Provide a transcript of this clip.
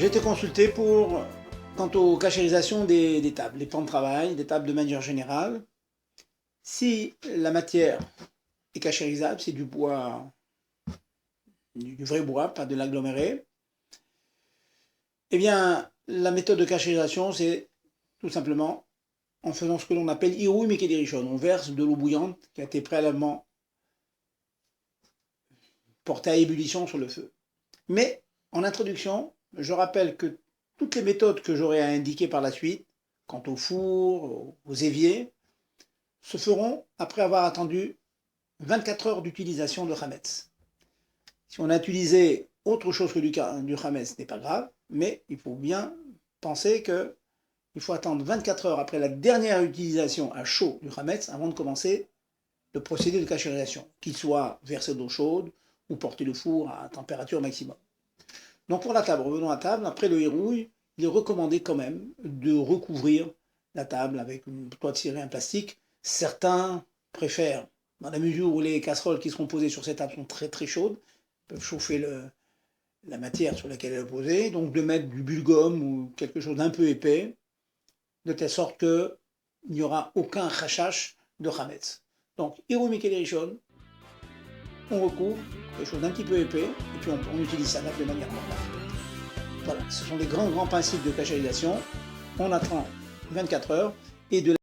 J'ai été consulté quant aux cachérisation des tables, les plans de travail, des tables de manière générale. Si la matière est cachérisable, c'est du bois, du vrai bois, pas de l'aggloméré, eh bien, la méthode de cachérisation, c'est tout simplement en faisant ce que l'on appelle Irouy Mekedirichon. On verse de l'eau bouillante qui a été préalablement portée à ébullition sur le feu. Mais, en introduction, je rappelle que toutes les méthodes que j'aurai à indiquer par la suite, quant au four, aux éviers, se feront après avoir attendu 24 heures d'utilisation de Hametz. Si on a utilisé autre chose que du Hametz, ce n'est pas grave, mais il faut bien penser qu'il faut attendre 24 heures après la dernière utilisation à chaud du Hametz avant de commencer le procédé de cachérisation, qu'il soit versé d'eau chaude ou porter le four à température maximum. Donc pour la table, revenons à la table, après le hérouille, il est recommandé quand même de recouvrir la table avec une toile de ciré en plastique. Certains préfèrent, dans la mesure où les casseroles qui seront posées sur cette table sont très très chaudes, peuvent chauffer la matière sur laquelle elle est posée, donc de mettre du bulgum ou quelque chose d'un peu épais, de telle sorte qu'il n'y aura aucun rachash de Hametz. Donc, Hérouille Mekedirichon, on recouvre quelque chose d'un petit peu épais, et puis on utilise ça de manière normale. Voilà, ce sont des grands principes de cachérisation. On attend 24 heures, et de